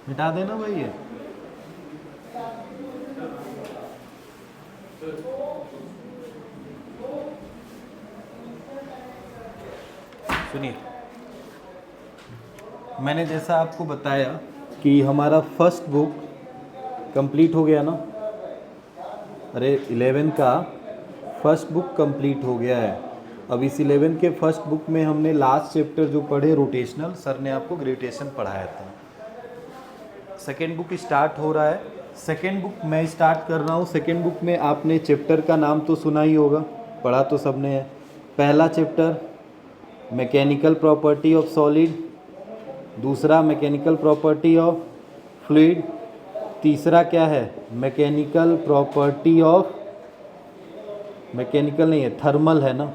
मिटा देना भाई ये। सुनिए, मैंने जैसा आपको बताया कि हमारा फर्स्ट बुक कंप्लीट हो गया ना। अरे 11 का फर्स्ट बुक कंप्लीट हो गया है। अब इस 11 के फर्स्ट बुक में हमने लास्ट चैप्टर जो पढ़े रोटेशनल, सर ने आपको ग्रेविटेशन पढ़ाया था। सेकेंड बुक स्टार्ट हो रहा है। सेकेंड बुक मैं स्टार्ट कर रहा हूँ। सेकेंड बुक में आपने चैप्टर का नाम तो सुना ही होगा, पढ़ा तो सबने है। पहला chapter mechanical property of solid, दूसरा मैकेनिकल प्रॉपर्टी ऑफ फ्लूइड, तीसरा क्या है मैकेनिकल प्रॉपर्टी ऑफ, मैकेनिकल नहीं है थर्मल है ना,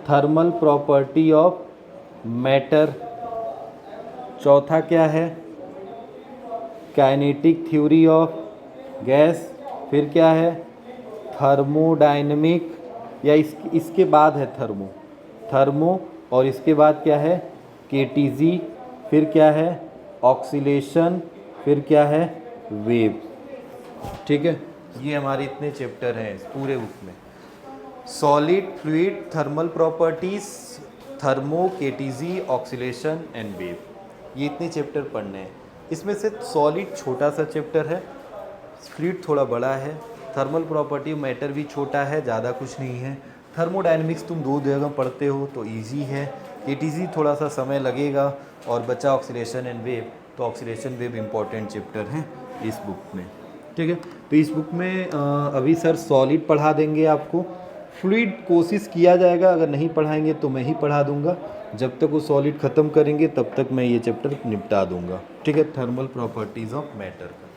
थर्मल प्रॉपर्टी ऑफ मैटर, चौथा क्या है काइनेटिक थ्योरी ऑफ गैस, फिर क्या है थर्मोडायनेमिक, या इसके बाद है थर्मो, और इसके बाद क्या है केटीजी, फिर क्या है ऑक्सीलेशन, फिर क्या है वेव। ठीक है, ये हमारे इतने चैप्टर हैं इस पूरे बुक में। Solid, fluid, thermal properties, thermo, KTG, oscillation and wave, ये इतने चैप्टर पढ़ने हैं। इसमें से सॉलिड छोटा सा चैप्टर है, फ्लूइड थोड़ा बड़ा है, थर्मल प्रॉपर्टी मैटर भी छोटा है, ज़्यादा कुछ नहीं है। थर्मोडायनेमिक्स तुम 2 जगह पढ़ते हो तो इजी है। केटीजी थोड़ा सा समय लगेगा, और बचा ऑक्सीलेशन एंड वेव, तो ऑक्सीलेशन वेव इंपॉर्टेंट चैप्टर हैं इस बुक में। ठीक है, तो इस बुक में अभी सर सॉलिड पढ़ा देंगे आपको। फ्लूइड कोशिश किया जाएगा, अगर नहीं पढ़ाएंगे तो मैं ही पढ़ा दूंगा। जब तक वो सॉलिड ख़त्म करेंगे तब तक मैं ये चैप्टर निपटा दूंगा। ठीक है, थर्मल प्रॉपर्टीज़ ऑफ मैटर का।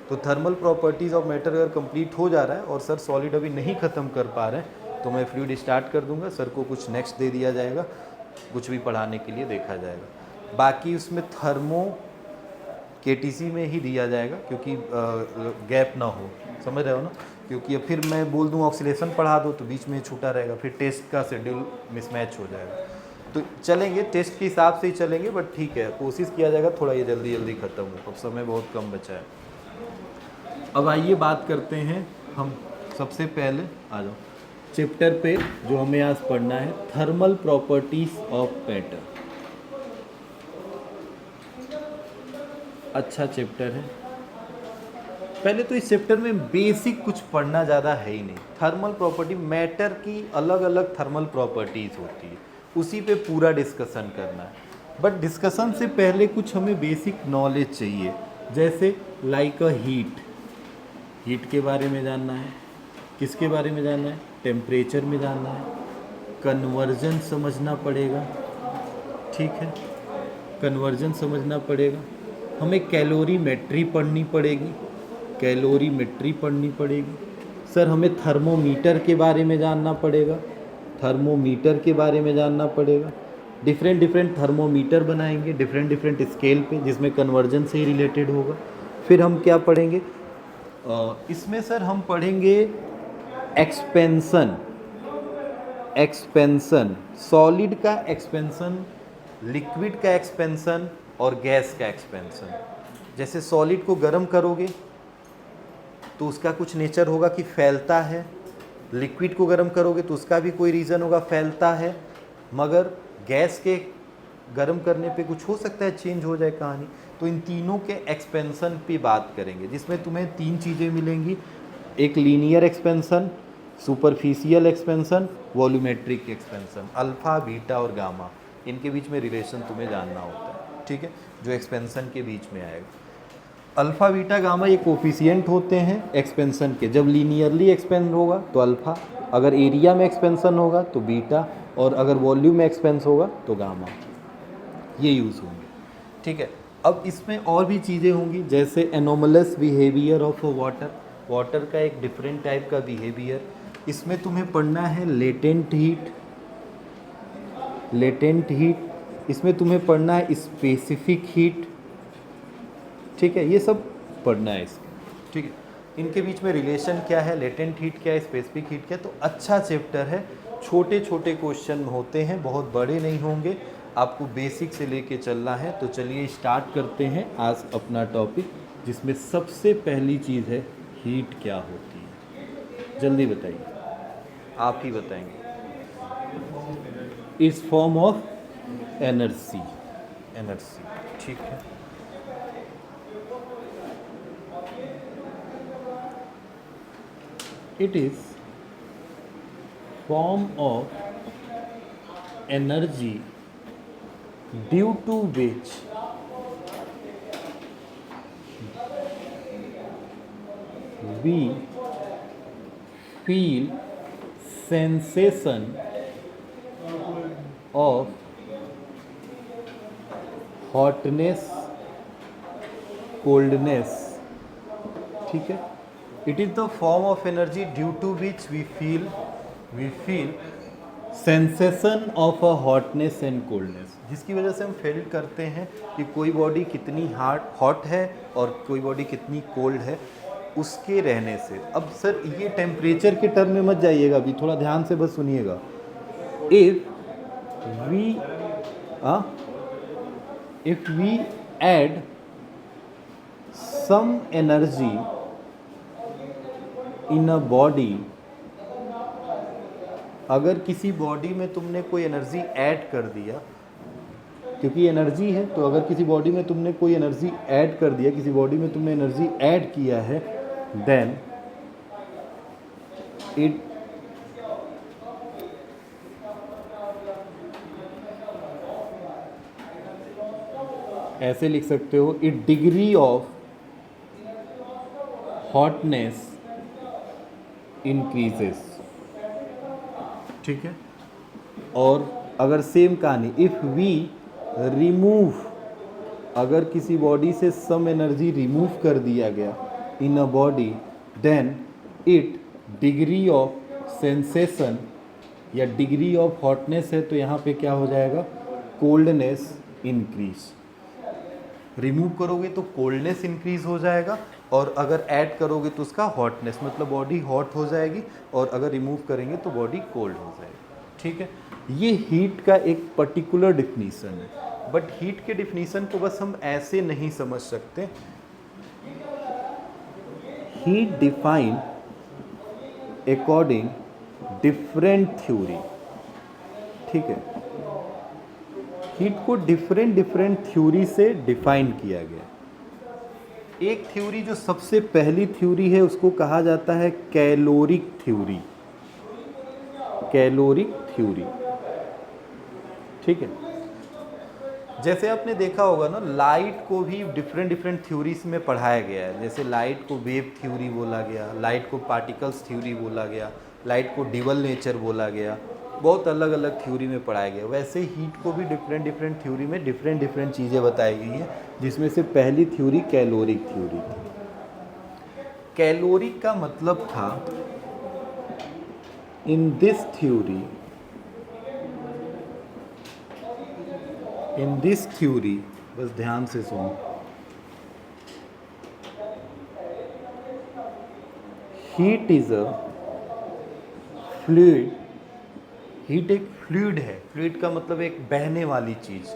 तो थर्मल प्रॉपर्टीज़ ऑफ मैटर अगर कंप्लीट हो जा रहा है और सर सॉलिड अभी नहीं ख़त्म कर पा रहे हैं, तो मैं फ्लूइड स्टार्ट कर दूंगा। सर को कुछ नेक्स्ट दे दिया जाएगा, कुछ भी पढ़ाने के लिए देखा जाएगा। बाकी उसमें थर्मो केटीसी में ही दिया जाएगा, क्योंकि गैप ना हो, समझ रहे हो ना। क्योंकि अब फिर मैं बोल दूँ ऑक्सीलेशन पढ़ा दो तो बीच में छूटा रहेगा, फिर टेस्ट का शेड्यूल मिसमैच हो जाएगा। तो चलेंगे टेस्ट के हिसाब से ही चलेंगे, बट ठीक है कोशिश किया जाएगा थोड़ा ये जल्दी जल्दी ख़त्म हो, अब समय बहुत कम बचा है। अब आइए बात करते हैं हम सबसे पहले, आ जाओ चैप्टर पे जो हमें आज पढ़ना है, थर्मल प्रॉपर्टीज ऑफ मैटर। अच्छा चैप्टर है। पहले तो इस चैप्टर में बेसिक कुछ पढ़ना ज़्यादा है ही नहीं। थर्मल प्रॉपर्टी, मैटर की अलग अलग थर्मल प्रॉपर्टीज़ होती है, उसी पे पूरा डिस्कशन करना है। बट डिस्कशन से पहले कुछ हमें बेसिक नॉलेज चाहिए, जैसे लाइक अ हीट के बारे में जानना है। किसके बारे में जानना है? टेम्परेचर में जानना है। कन्वर्जन समझना पड़ेगा, ठीक है, कन्वर्जन समझना पड़ेगा। हमें कैलोरीमेट्री पढ़नी पड़ेगी, कैलोरीमेट्री पढ़नी पड़ेगी। सर हमें थर्मोमीटर के बारे में जानना पड़ेगा, थर्मोमीटर के बारे में जानना पड़ेगा। डिफरेंट डिफरेंट थर्मोमीटर बनाएंगे डिफरेंट डिफरेंट स्केल पे, जिसमें कन्वर्जन से ही रिलेटेड होगा। फिर हम क्या पढ़ेंगे इसमें सर, हम पढ़ेंगे एक्सपेंशन, एक्सपेंशन सॉलिड का एक्सपेंशन, लिक्विड का एक्सपेंशन और गैस का एक्सपेंशन। जैसे सॉलिड को गर्म करोगे तो उसका कुछ नेचर होगा कि फैलता है, लिक्विड को गर्म करोगे तो उसका भी कोई रीज़न होगा फैलता है, मगर गैस के गर्म करने पे कुछ हो सकता है चेंज हो जाए कहानी। तो इन तीनों के एक्सपेंशन पे बात करेंगे, जिसमें तुम्हें 3 चीज़ें मिलेंगी, एक linear expansion, superficial expansion, volumetric expansion. Alpha, beta और गामा, इनके बीच में रिलेशन तुम्हें जानना होता है, ठीक है, जो एक्सपेंशन के बीच में आएगा। अल्फ़ा, बीटा, गामा ये कोफिशिएंट होते हैं एक्सपेंशन के। जब लीनियरली एक्सपेंड होगा तो अल्फ़ा, अगर एरिया में एक्सपेंशन होगा तो बीटा, और अगर वॉल्यूम में एक्सपेंस होगा तो गामा, ये यूज़ होंगे, ठीक है। अब इसमें और भी चीज़ें होंगी, जैसे anomalous behaviour of water, water का एक डिफरेंट टाइप का बिहेवियर। इसमें तुम्हें पढ़ना है लेटेंट हीट, लेटेंट हीट। इसमें तुम्हें पढ़ना है स्पेसिफिक हीट, ठीक है, ये सब पढ़ना है इसके, ठीक है। इनके बीच में रिलेशन क्या है, लेटेंट हीट क्या है, स्पेसिफिक हीट क्या है। तो अच्छा चैप्टर है, छोटे छोटे क्वेश्चन होते हैं, बहुत बड़े नहीं होंगे, आपको बेसिक से लेके चलना है। तो चलिए स्टार्ट करते हैं आज अपना टॉपिक, जिसमें सबसे पहली चीज़ है हीट क्या होती है। जल्दी बताइए, आप ही बताएंगे। इस फॉर्म ऑफ एनर्जी, एनर्जी, ठीक है। It is form of energy due to which we feel sensation of hotness, coldness, ठीक है। It is the form of energy due to which we feel sensation of a hotness and coldness, जिसकी वजह से हम feel करते हैं कि कोई बॉडी कितनी हॉट है और कोई बॉडी कितनी कोल्ड है उसके रहने से। अब सर ये टेम्परेचर के टर्म में मत जाइएगा, अभी थोड़ा ध्यान से बस सुनिएगा। If we add some energy in a body, अगर किसी बॉडी में तुमने कोई एनर्जी ऐड कर दिया, क्योंकि एनर्जी है, तो अगर किसी बॉडी में तुमने कोई एनर्जी ऐड कर दिया, किसी बॉडी में तुमने एनर्जी ऐड किया है, देन इट ऐसे लिख सकते हो, it degree of hotness increases, ठीक है। और अगर सेम कहानी, इफ वी रिमूव, अगर किसी बॉडी से सम एनर्जी रिमूव कर दिया गया in a body, then it degree of sensation या डिग्री ऑफ हॉटनेस है तो यहाँ पे क्या हो जाएगा, कोल्डनेस इंक्रीज। रिमूव करोगे तो कोल्डनेस इंक्रीज हो जाएगा, और अगर ऐड करोगे तो उसका हॉटनेस, मतलब बॉडी हॉट हो जाएगी, और अगर रिमूव करेंगे तो बॉडी कोल्ड हो जाएगी, ठीक है। ये हीट का एक पर्टिकुलर डिफिनीसन है, बट हीट के डिफिनीसन को बस हम ऐसे नहीं समझ सकते। Heat define according different theory, ठीक है। हीट को डिफरेंट थ्योरी से डिफाइन किया गया। एक थ्योरी जो सबसे पहली थ्योरी है उसको कहा जाता है कैलोरिक थ्योरी, कैलोरिक थ्योरी, ठीक है। जैसे आपने देखा होगा ना, लाइट को भी डिफरेंट थ्योरीज में पढ़ाया गया है। जैसे लाइट को वेव थ्योरी बोला गया, लाइट को पार्टिकल्स थ्योरी बोला गया, लाइट को डबल नेचर बोला गया, बहुत अलग अलग थ्योरी में पढ़ाया गया। वैसे हीट को भी डिफरेंट थ्योरी में डिफरेंट चीज़ें बताई गई हैं, जिसमें से पहली थ्योरी कैलोरिक थ्योरी थी। कैलोरिक का मतलब था, इन दिस थ्योरी, बस ध्यान से सुनो, heat is a fluid, heat एक फ्लूइड है। फ्लूइड का मतलब एक बहने वाली चीज़,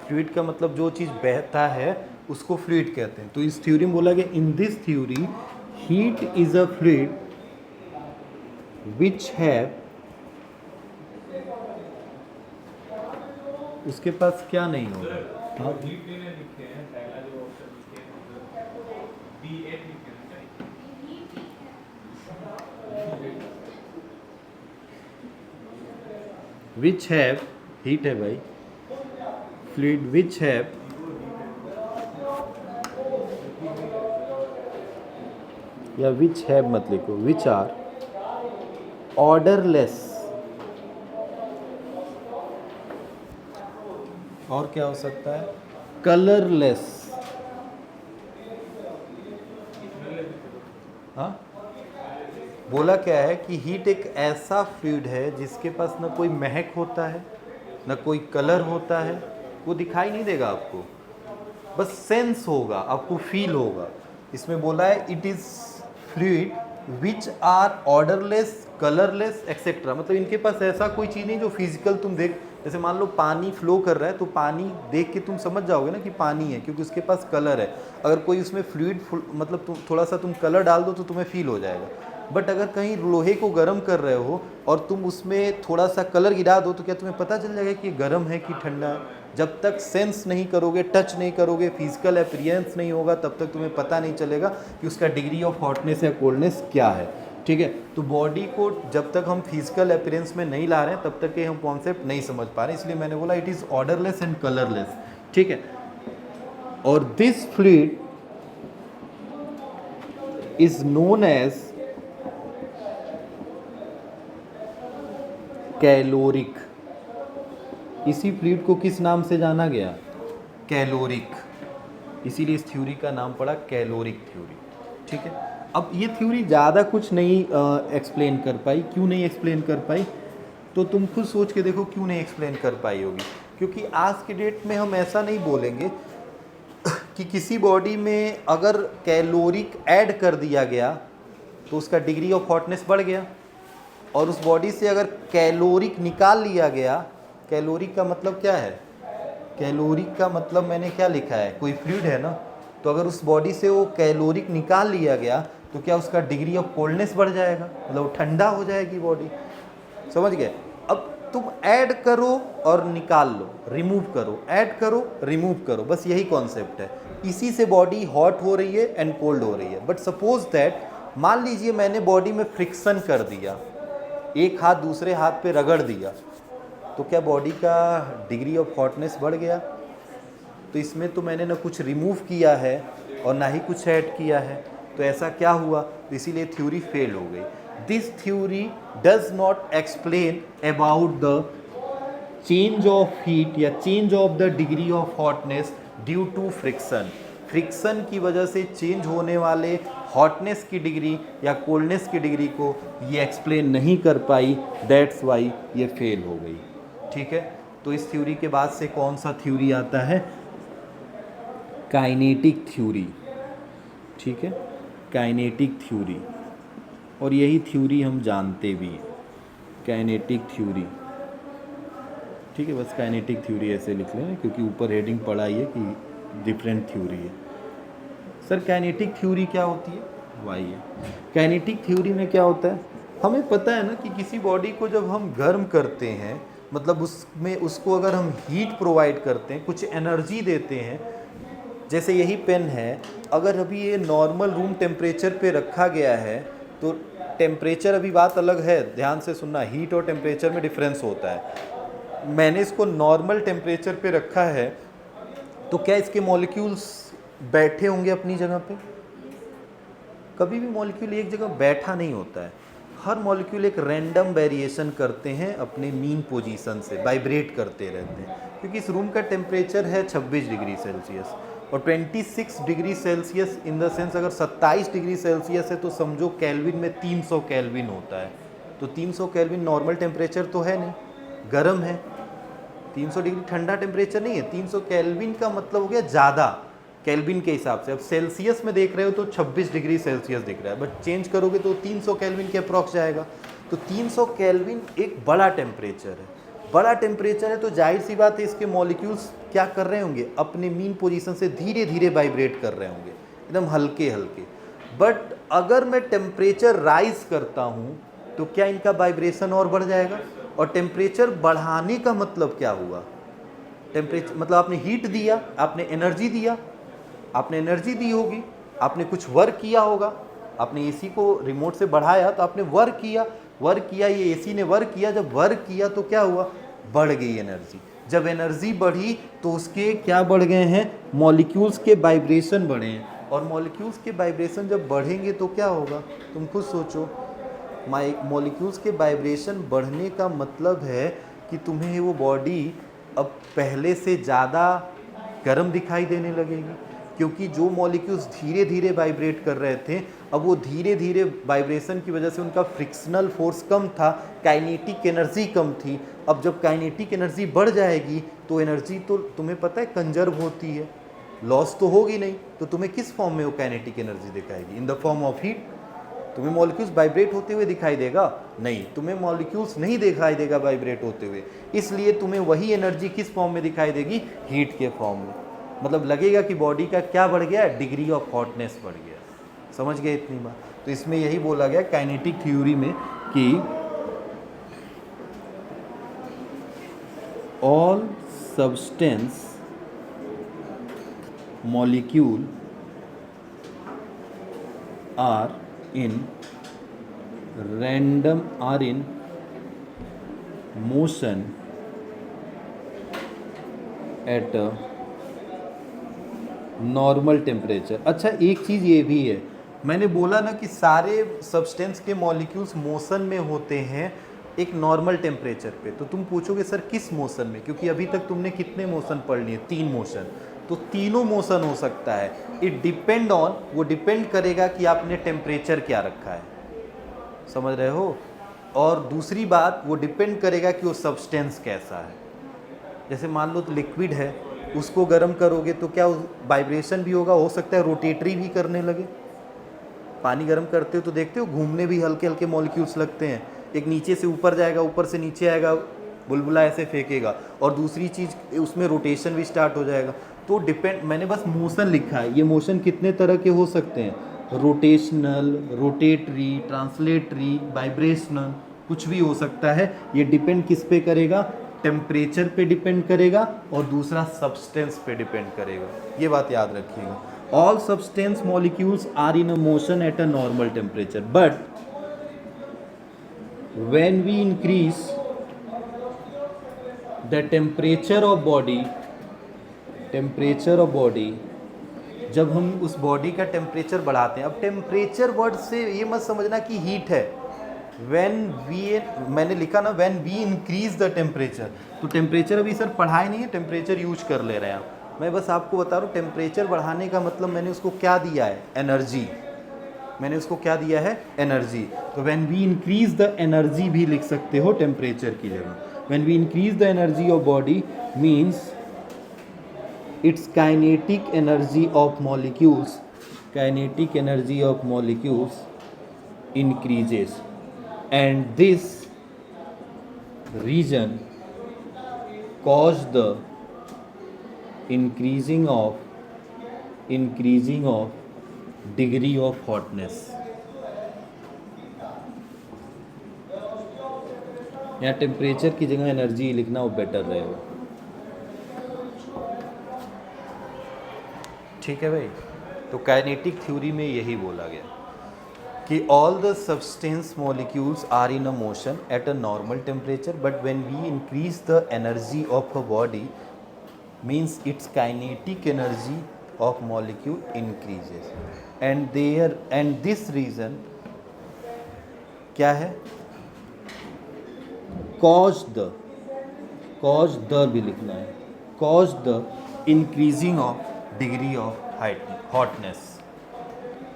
फ्लूइड का मतलब जो चीज़ बहता है उसको फ्लूइड कहते हैं। तो इस थ्योरी में बोला गया, in this theory heat is a fluid which have, उसके पास क्या नहीं होगा, हाँ? विच हैव, हीट है भाई, फ्लूइड विच हैव या विच हैव मत लिखो, विच आर ऑर्डरलेस, और क्या हो सकता है, कलरलेस, हाँ। बोला क्या है कि हीट एक ऐसा फ्लूइड है जिसके पास ना कोई महक होता है, ना कोई कलर होता है, वो दिखाई नहीं देगा आपको, बस सेंस होगा, आपको फील होगा। इसमें बोला है it is fluid which are odourless, colourless etcetera, मतलब इनके पास ऐसा कोई चीज़ नहीं जो फिजिकल तुम जैसे मान लो पानी फ्लो कर रहा है तो पानी देख के तुम समझ जाओगे ना कि पानी है, क्योंकि उसके पास कलर है। अगर कोई उसमें फ्लूइड मतलब तुम थोड़ा सा तुम कलर डाल दो तो तुम्हें फील हो जाएगा। बट अगर कहीं लोहे को गर्म कर रहे हो और तुम उसमें थोड़ा सा कलर गिरा दो तो क्या तुम्हें पता चल जाएगा कि ये गर्म है कि ठंडा है? जब तक सेंस नहीं करोगे, टच नहीं करोगे, फिजिकल अपीयरेंस नहीं होगा, तब तक तुम्हें पता नहीं चलेगा कि उसका डिग्री ऑफ हॉटनेस या कोल्डनेस क्या है। ठीक है, तो बॉडी को जब तक हम फिजिकल अपीयरेंस में नहीं ला रहे हैं तब तक ये हम कॉन्सेप्ट नहीं समझ पा रहे, इसलिए मैंने बोला it is odourless and colourless. ठीक है, और this fluid is known as caloric. इसी फ्लूइड को किस नाम से जाना गया? कैलोरिक। इसीलिए इस थ्योरी का नाम पड़ा कैलोरिक थ्योरी। ठीक है, अब ये थ्योरी ज़्यादा कुछ नहीं एक्सप्लेन कर पाई। क्यों नहीं एक्सप्लेन कर पाई? तो तुम खुद सोच के देखो क्यों नहीं एक्सप्लेन कर पाई होगी। क्योंकि आज के डेट में हम ऐसा नहीं बोलेंगे कि किसी बॉडी में अगर कैलोरिक ऐड कर दिया गया तो उसका डिग्री ऑफ हॉटनेस बढ़ गया, और उस बॉडी से अगर कैलोरिक निकाल लिया गया, कैलोरिक का मतलब क्या है? कैलोरिक का मतलब मैंने क्या लिखा है, कोई फ्लूइड है ना, तो अगर उस बॉडी से वो कैलोरिक निकाल लिया गया तो क्या उसका डिग्री ऑफ कोल्डनेस बढ़ जाएगा, मतलब ठंडा हो जाएगी बॉडी। समझ गए? अब तुम ऐड करो और निकाल लो, रिमूव करो, ऐड करो रिमूव करो, बस यही कॉन्सेप्ट है। इसी से बॉडी हॉट हो रही है एंड कोल्ड हो रही है। बट सपोज दैट, मान लीजिए मैंने बॉडी में फ्रिक्शन कर दिया, एक हाथ दूसरे हाथ पे रगड़ दिया, तो क्या बॉडी का डिग्री ऑफ हॉटनेस बढ़ गया? तो इसमें तो मैंने ना कुछ रिमूव किया है और ना ही कुछ ऐड किया है, तो ऐसा क्या हुआ? तो इसीलिए थ्योरी फेल हो गई। This theory does not explain about the change of heat या change of the degree of hotness due to friction. Friction की वजह से चेंज होने वाले हॉटनेस की डिग्री या कोल्डनेस की डिग्री को ये एक्सप्लेन नहीं कर पाई, दैट्स वाई ये फेल हो गई। ठीक है, तो इस थ्योरी के बाद से कौन सा थ्योरी आता है? Kinetic theory. ठीक है, काइनेटिक थ्योरी, और यही थ्योरी हम जानते भी हैं, काइनेटिक थ्योरी। ठीक है, बस काइनेटिक थ्योरी ऐसे लिख लें क्योंकि ऊपर हेडिंग पड़ा ही है कि डिफरेंट थ्योरी है। सर काइनेटिक थ्योरी क्या होती है? वही है, काइनेटिक थ्योरी में क्या होता है, हमें पता है ना कि किसी बॉडी को जब हम गर्म करते हैं, मतलब उसमें उसको अगर हम हीट प्रोवाइड करते हैं, कुछ एनर्जी देते हैं, जैसे यही पेन है, अगर अभी ये नॉर्मल रूम टेम्परेचर पे रखा गया है तो टेम्परेचर, अभी बात अलग है, ध्यान से सुनना, हीट और टेम्परेचर में डिफरेंस होता है। मैंने इसको नॉर्मल टेम्परेचर पे रखा है तो क्या इसके मॉलिक्यूल्स बैठे होंगे अपनी जगह पे? कभी भी मॉलिक्यूल एक जगह बैठा नहीं होता है, हर मॉलिक्यूल एक रैंडम वेरिएशन करते हैं अपने मीन पोजीशन से, वाइब्रेट करते रहते हैं। क्योंकि इस रूम का टेम्परेचर है 26 डिग्री सेल्सियस और 26 degree Celsius in the sense, अगर 27 डिग्री सेल्सियस है तो समझो केल्विन में 300 केल्विन होता है। तो 300 केल्विन नॉर्मल टेम्परेचर तो है नहीं, गर्म है। 300 डिग्री ठंडा टेम्परेचर नहीं है। 300 केल्विन का मतलब हो गया ज़्यादा केल्विन के हिसाब से। अब सेल्सियस में देख रहे हो तो 26 डिग्री सेल्सियस दिख रहा है, बट चेंज करोगे तो 300 केल्विन के अप्रॉक्स जाएगा। तो 300 केल्विन एक बड़ा टेम्परेचर है, बड़ा टेम्परेचर है, तो जाहिर सी बात है इसके मॉलिक्यूल्स क्या कर रहे होंगे, अपने मीन पोजीशन से धीरे धीरे वाइब्रेट कर रहे होंगे, एकदम हल्के हल्के। बट अगर मैं टेम्परेचर राइज करता हूँ तो क्या इनका वाइब्रेशन और बढ़ जाएगा? और टेम्परेचर बढ़ाने का मतलब क्या हुआ? टेम्परेचर मतलब आपने हीट दिया, आपने एनर्जी दिया, आपने एनर्जी दी होगी, आपने कुछ वर्क किया होगा, आपने एसी को रिमोट से बढ़ाया तो आपने वर्क किया, ये एसी ने वर्क किया। जब वर्क किया तो क्या हुआ? बढ़ गई एनर्जी। जब एनर्जी बढ़ी तो उसके क्या बढ़ गए हैं? मॉलिक्यूल्स के वाइब्रेशन बढ़े हैं, और मॉलिक्यूल्स के वाइब्रेशन जब बढ़ेंगे तो क्या होगा? तुम खुद सोचो। मॉलिक्यूल्स के वाइब्रेशन बढ़ने का मतलब है कि तुम्हें वो बॉडी अब पहले से ज़्यादा गर्म दिखाई देने लगेगी, क्योंकि जो मॉलिक्यूल्स धीरे धीरे वाइब्रेट कर रहे थे, अब वो धीरे धीरे वाइब्रेशन की वजह से उनका फ्रिक्शनल फोर्स कम था, काइनेटिक एनर्जी कम थी। अब जब काइनेटिक एनर्जी बढ़ जाएगी तो एनर्जी तो तुम्हें पता है कंजर्व होती है, लॉस तो होगी नहीं, तो तुम्हें किस फॉर्म में वो काइनेटिक एनर्जी दिखाएगी? In the form of heat. तुम्हें मॉलिक्यूल्स वाइब्रेट होते हुए दिखाई देगा? नहीं, तुम्हें मॉलिक्यूल्स नहीं दिखाई देगा वाइब्रेट होते हुए, इसलिए तुम्हें वही एनर्जी किस फॉर्म में दिखाई देगी? हीट के फॉर्म में। मतलब लगेगा कि बॉडी का क्या बढ़ गया? डिग्री ऑफ हॉटनेस बढ़ गया। समझ गए इतनी बात? तो इसमें यही बोला गया काइनेटिक थ्योरी में कि all substance molecule are in motion at a normal temperature. अच्छा, एक चीज़ ये भी है, मैंने बोला ना कि सारे सब्सटेंस के मॉलिक्यूल्स मोशन में होते हैं एक नॉर्मल टेम्परेचर पे। तो तुम पूछोगे सर किस मोशन में, क्योंकि अभी तक तुमने कितने मोशन पढ़ लिए? 3 मोशन। तो तीनों मोशन हो सकता है। इट डिपेंड ऑन, वो डिपेंड करेगा कि आपने टेम्परेचर क्या रखा है। समझ रहे हो? और दूसरी बात, वो डिपेंड करेगा कि वो सब्सटेंस कैसा है। जैसे मान लो तो लिक्विड है, उसको गर्म करोगे तो क्या वाइब्रेशन भी होगा, हो सकता है रोटेटरी भी करने लगे। पानी गर्म करते हो तो देखते हो घूमने भी हल्के हल्के मॉलिक्यूल्स लगते हैं, एक नीचे से ऊपर जाएगा, ऊपर से नीचे आएगा, बुलबुला ऐसे फेंकेगा, और दूसरी चीज़ उसमें रोटेशन भी स्टार्ट हो जाएगा। तो डिपेंड, मैंने बस मोशन लिखा है, ये मोशन कितने तरह के हो सकते हैं? रोटेशनल, रोटेटरी, ट्रांसलेटरी, वाइब्रेशनल, कुछ भी हो सकता है। ये डिपेंड किस पे करेगा? टेम्परेचर पे डिपेंड करेगा, और दूसरा सब्सटेंस पे डिपेंड करेगा। ये बात याद रखिएगा। All substance molecules are in a motion at a normal temperature, but when we increase the temperature of body, जब हम उस बॉडी का टेम्परेचर बढ़ाते हैं। अब टेम्परेचर वर्ड से ये मत समझना कि हीट है। मैंने लिखा ना when we increase the temperature, तो टेम्परेचर अभी सर पढ़ाए नहीं है, टेम्परेचर यूज कर ले रहे हैं आप। मैं बस आपको बता रहा हूँ टेम्परेचर बढ़ाने का मतलब मैंने उसको क्या दिया है? एनर्जी। मैंने उसको क्या दिया है? एनर्जी। तो when we increase the energy भी लिख सकते हो टेम्परेचर की जगह। When we increase the energy of body means its kinetic energy of molecules, kinetic energy of molecules increases, and this region cause the increasing of degree of hotness। यहाँ temperature की जगह energy लिखना वो better रहेगा। ठीक है भाई? तो काइनेटिक थ्योरी में यही बोला गया कि all the substance molecules are in a motion at a normal temperature, but when we increase the energy of a body means its kinetic energy of molecule increases, and this reason क्या है? Cause the भी लिखना है, cause the increasing of degree of hotness.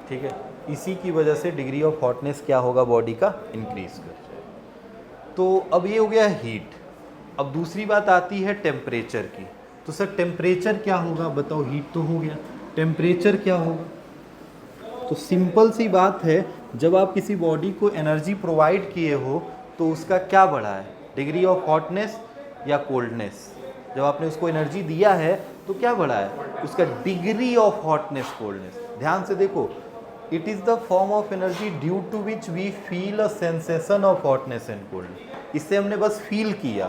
ठीक है? इसी की वजह से डिग्री ऑफ हॉटनेस क्या होगा? बॉडी का इंक्रीज कर जाए। तो अब ये हो गया हीट। अब दूसरी बात आती है टेम्परेचर की। तो सर टेम्परेचर क्या होगा बताओ? हीट तो हो गया, टेम्परेचर क्या होगा? तो सिंपल सी बात है, जब आप किसी बॉडी को एनर्जी प्रोवाइड किए हो तो उसका क्या बढ़ा है? डिग्री ऑफ हॉटनेस या कोल्डनेस? जब आपने उसको एनर्जी दिया है तो क्या बढ़ा है? उसका डिग्री ऑफ हॉटनेस, कोल्डनेस। ध्यान से देखो, it is the form of energy due to which we feel a sensation of hotness and coldness. इससे हमने बस फील किया,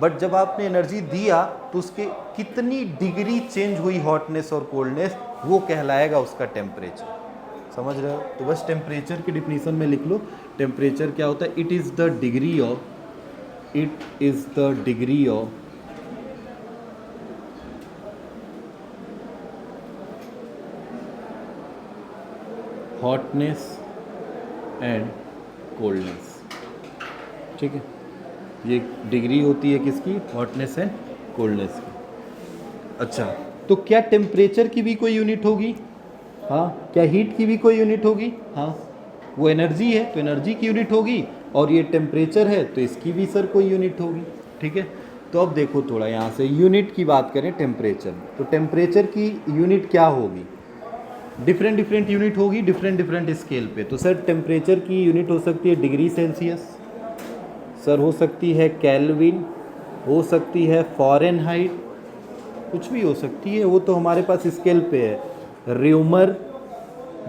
बट जब आपने एनर्जी दिया तो उसके कितनी डिग्री चेंज हुई हॉटनेस और कोल्डनेस, वो कहलाएगा उसका टेम्परेचर। समझ रहे हो? तो बस टेम्परेचर की डिफिनीशन में लिख लो, टेम्परेचर क्या होता है? It is the degree of hotness and coldness. ठीक है? ये डिग्री होती है किसकी? हॉटनेस एंड कोल्डनेस की। अच्छा, तो क्या टेम्परेचर की भी कोई यूनिट होगी? हाँ। क्या हीट की भी कोई यूनिट होगी? हाँ। वो एनर्जी है तो एनर्जी की यूनिट होगी, और ये टेम्परेचर है तो इसकी भी सर कोई यूनिट होगी। ठीक है? तो अब देखो थोड़ा यहाँ से यूनिट की बात करें टेम्परेचर में, तो टेम्परेचर की यूनिट क्या होगी? डिफरेंट डिफरेंट यूनिट होगी डिफरेंट डिफरेंट स्केल पे। तो सर टेम्परेचर की यूनिट हो सकती है डिग्री सेल्सियस, सर हो सकती है केल्विन, हो सकती है फ़ारेनहाइट, कुछ भी हो सकती है, वो तो हमारे पास स्केल पे है। र्यूमर,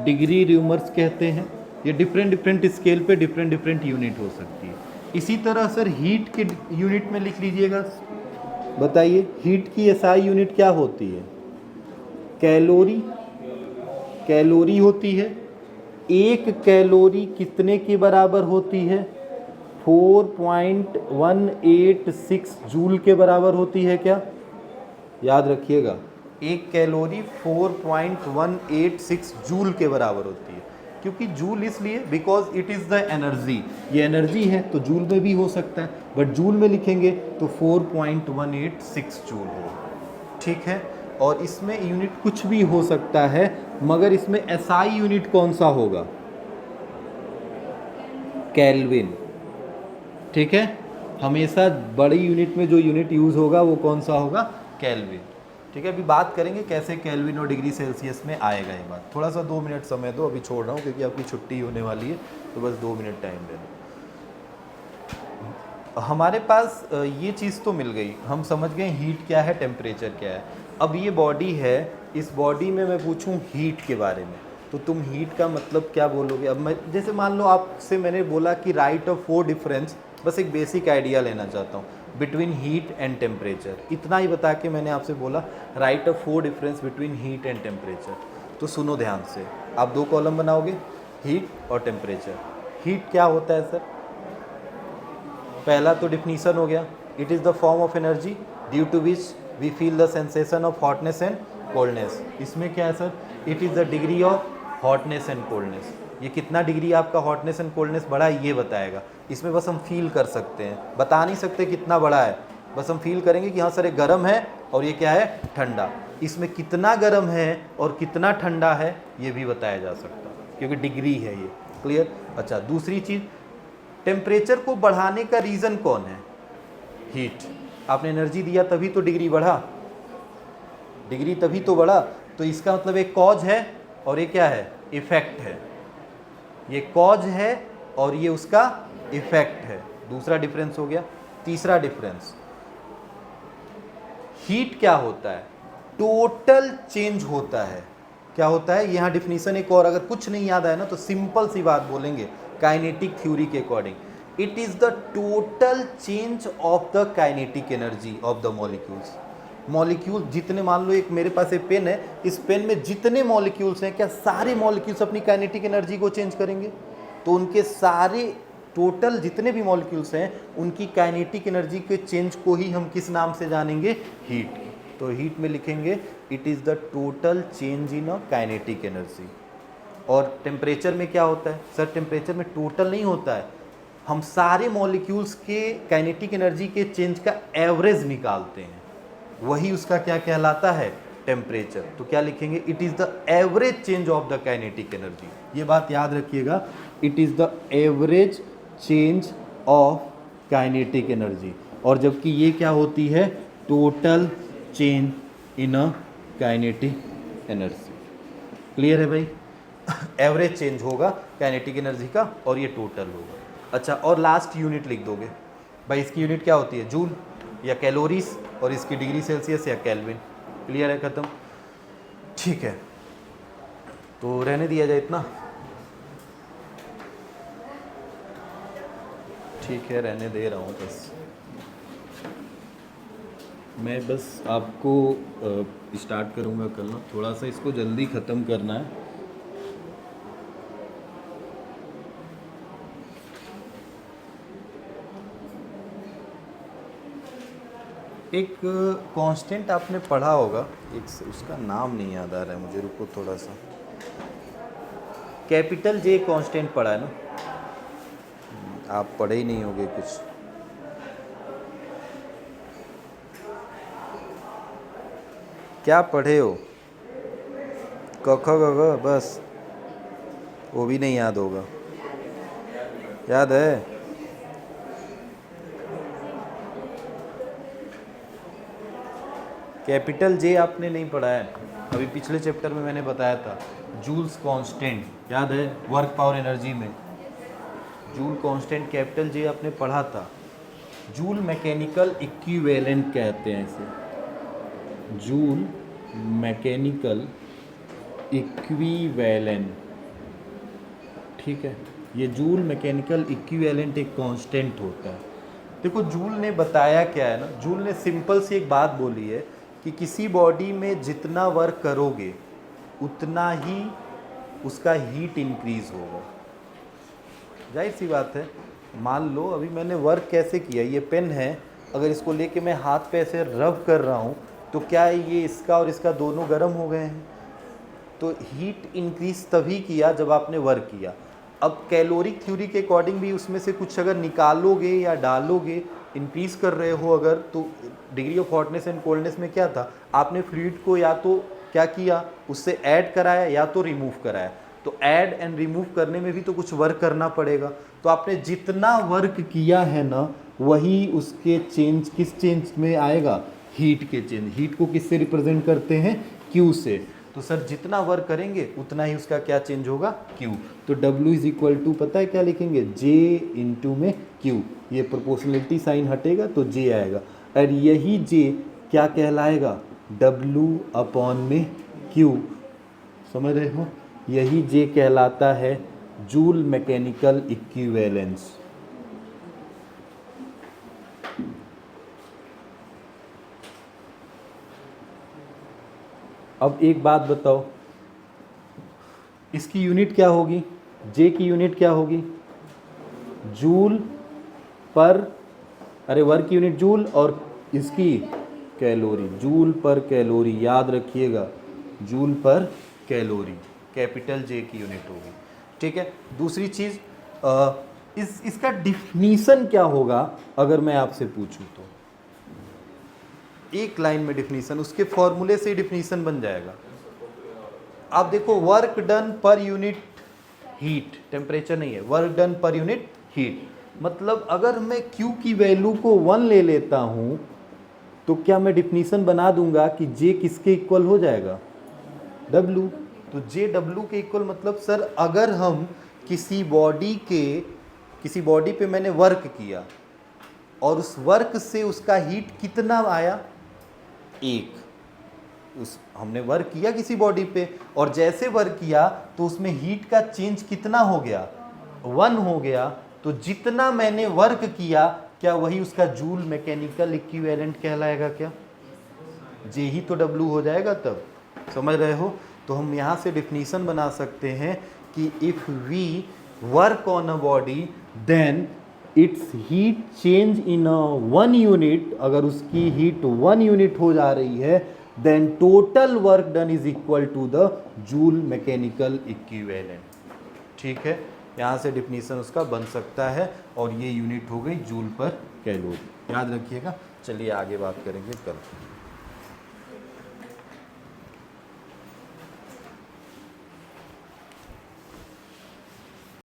डिग्री र्यूमर्स कहते हैं। ये डिफरेंट डिफरेंट स्केल पे डिफरेंट डिफरेंट यूनिट हो सकती है। इसी तरह सर हीट के यूनिट में लिख लीजिएगा, बताइए हीट की एसआई यूनिट क्या होती है? कैलोरी, कैलोरी होती है। एक कैलोरी कितने के बराबर होती है? 4.186 जूल के बराबर होती है क्या? याद रखिएगा, एक कैलोरी 4.186 जूल के बराबर होती है। क्योंकि जूल इसलिए because it is the energy, ये एनर्जी है तो जूल में भी हो सकता है, बट जूल में लिखेंगे तो 4.186 जूल होगा, ठीक है। और इसमें यूनिट कुछ भी हो सकता है, मगर इसमें एसआई यूनिट कौन सा होगा? केल्विन, ठीक है। हमेशा बड़ी यूनिट में जो यूनिट यूज़ होगा वो कौन सा होगा? केल्विन, ठीक है। अभी बात करेंगे कैसे केल्विन और डिग्री सेल्सियस में आएगा ये बात। थोड़ा सा 2 मिनट समय दो, अभी छोड़ रहा हूँ क्योंकि आपकी छुट्टी होने वाली है, तो बस 2 मिनट टाइम दे दो। हमारे पास ये चीज़ तो मिल गई, हम समझ गए हीट क्या है, टेम्परेचर क्या है। अब ये बॉडी है, इस बॉडी में मैं पूछूं हीट के बारे में, तो तुम हीट का मतलब क्या बोलोगे? अब मैं जैसे मान लो आपसे मैंने बोला कि राइट ऑफ 4 डिफरेंस, बस एक बेसिक आइडिया लेना चाहता हूँ बिटवीन हीट एंड टेम्परेचर, इतना ही बता के मैंने आपसे बोला right of 4 difference between heat and temperature. तो सुनो ध्यान से, आप 2 कॉलम बनाओगे, हीट और टेम्परेचर। हीट क्या होता है सर? पहला तो डिफिनीशन हो गया, it is the form of energy due to which we feel the sensation of hotness and coldness. इसमें क्या है sir? It is the degree of hotness and coldness. ये कितना डिग्री आपका हॉटनेस एंड कोल्डनेस बढ़ा है ये बताएगा। इसमें बस हम फील कर सकते हैं, बता नहीं सकते कितना बड़ा है, बस हम फील करेंगे कि हाँ सर ये गर्म है और ये क्या है? ठंडा। इसमें कितना गर्म है और कितना ठंडा है ये भी बताया जा सकता है, क्योंकि डिग्री है ये। क्लियर? अच्छा, दूसरी चीज़, टेम्परेचर को बढ़ाने का रीज़न कौन है? हीट। आपने एनर्जी दिया तभी तो डिग्री बढ़ा, डिग्री तभी तो बढ़ा। तो इसका मतलब एक कॉज है और ये क्या है? इफेक्ट है। ये कॉज है और ये उसका इफेक्ट है। दूसरा डिफरेंस हो गया। तीसरा डिफरेंस, हीट क्या होता है? टोटल चेंज होता है। क्या होता है? यहाँ डिफिनीशन एक और, अगर कुछ नहीं याद आया ना तो सिंपल सी बात बोलेंगे काइनेटिक थ्योरी के according, it is the total change of the kinetic energy of the molecules. Molecule जितने, मान लो एक मेरे पास एक पेन है, इस पेन में जितने मॉलिक्यूल्स हैं, क्या सारे मॉलिक्यूल्स अपनी काइनेटिक एनर्जी को चेंज करेंगे? तो उनके सारे टोटल जितने भी मॉलिक्यूल्स हैं उनकी काइनेटिक एनर्जी के चेंज को ही हम किस नाम से जानेंगे? हीट। तो हीट में लिखेंगे it is the total change in a kinetic energy. और टेम्परेचर में क्या होता है सर? टेम्परेचर में टोटल नहीं होता है, हम सारे मॉलिक्यूल्स के काइनेटिक एनर्जी के चेंज का एवरेज निकालते हैं, वही उसका क्या कहलाता है? टेम्परेचर। तो क्या लिखेंगे? It is the average change of the kinetic energy. ये बात याद रखिएगा, it is the average change of kinetic energy. और जबकि ये क्या होती है? Total change in a kinetic energy. Clear है भाई? एवरेज चेंज होगा काइनेटिक एनर्जी का और ये टोटल होगा। अच्छा, और लास्ट यूनिट लिख दोगे भाई, इसकी यूनिट क्या होती है? जूल या कैलोरीज, और इसकी डिग्री सेल्सियस या केल्विन। क्लियर है? खत्म? ठीक है, तो रहने दिया जाए इतना। ठीक है, रहने दे रहा हूँ। बस मैं बस आपको स्टार्ट करूँगा कल ना, थोड़ा सा इसको जल्दी ख़त्म करना है। एक कांस्टेंट आपने पढ़ा होगा, एक उसका नाम नहीं याद आ रहा है मुझे, रुको थोड़ा सा। कैपिटल जे कांस्टेंट पढ़ा है ना? आप पढ़े ही नहीं होगे कुछ। क्या पढ़े हो? क ख ग घ बस, वो भी नहीं याद होगा। याद है? कैपिटल जे आपने नहीं पढ़ा है? अभी पिछले चैप्टर में मैंने बताया था जूल्स कांस्टेंट, याद है वर्क पावर एनर्जी में जूल कांस्टेंट कैपिटल जे आपने पढ़ा था। जूल मैकेनिकल इक्विवेलेंट कहते हैं इसे, जूल मैकेनिकल इक्विवेलेंट, ठीक है। ये जूल मैकेनिकल इक्विवेलेंट एक कांस्टेंट होता है। देखो जूल ने बताया क्या है ना, जूल ने सिंपल सी एक बात बोली है कि किसी बॉडी में जितना वर्क करोगे उतना ही उसका हीट इंक्रीज होगा। जाहिर सी बात है, मान लो अभी मैंने वर्क कैसे किया, ये पेन है, अगर इसको लेके मैं हाथ पे ऐसे रब कर रहा हूँ तो क्या ये इसका और इसका दोनों गर्म हो गए हैं? तो हीट इंक्रीज तभी किया जब आपने वर्क किया। अब कैलोरिक थ्योरी के अकॉर्डिंग भी उसमें से कुछ अगर निकालोगे या डालोगे, इंक्रीज कर रहे हो अगर, तो degree of hotness and coldness में क्या था, आपने फ्लूइड को या तो क्या किया, उससे ऐड कराया या तो रिमूव कराया। तो ऐड एंड रिमूव करने में भी तो कुछ वर्क करना पड़ेगा। तो आपने जितना वर्क किया है ना, वही उसके चेंज किस चेंज में आएगा, हीट के चेंज। हीट को किससे रिप्रेजेंट करते हैं, क्यू से। तो सर जितना वर्क करेंगे उतना ही उसका क्या चेंज होगा, क्यू। तो W इज इक्वल टू पता है क्या लिखेंगे, J इंटू में Q। ये प्रोपोर्शनलिटी साइन हटेगा तो J आएगा, और यही J क्या कहलाएगा, W अपॉन में Q। समझ रहे हो, यही J कहलाता है जूल मैकेनिकल इक्विवेलेंस। अब एक बात बताओ, इसकी यूनिट क्या होगी, J की यूनिट क्या होगी, जूल पर, अरे वर्क की यूनिट जूल और इसकी कैलोरी, जूल पर कैलोरी, याद रखिएगा जूल पर कैलोरी, कैपिटल J की यूनिट होगी, ठीक है। दूसरी चीज़, इसका डिफिनीशन क्या होगा अगर मैं आपसे पूछूं तो, एक लाइन में डिफिनीशन, उसके फॉर्मूले से डिफिनीशन बन जाएगा। आप देखो work done per unit heat, temperature नहीं है, work done per unit heat. मतलब अगर मैं Q की वैल्यू को 1 ले लेता हूं तो क्या मैं डिफिनीशन बना दूंगा कि J किसके इक्वल हो जाएगा, W। तो J W के इक्वल, मतलब सर अगर हम किसी बॉडी पे मैंने वर्क किया और उस वर्क से उसका हीट कितना आया, एक, उस हमने वर्क किया किसी बॉडी पे और जैसे वर्क किया तो उसमें हीट का चेंज कितना हो गया, 1 हो गया। तो जितना मैंने वर्क किया क्या वही उसका जूल मैकेनिकल इक्विवेलेंट कहलाएगा क्या, J ही तो W हो जाएगा तब। समझ रहे हो, तो हम यहाँ से डिफिनीशन बना सकते हैं कि if we work on a body then its heat change in 1 unit, अगर उसकी हीट 1 यूनिट हो जा रही है, then total work done is equal to the joule mechanical equivalent. ठीक है, यहाँ से डिफिनीशन उसका बन सकता है और ये यूनिट हो गई जूल पर कैलोरी, याद रखिएगा। चलिए आगे बात करेंगे कल।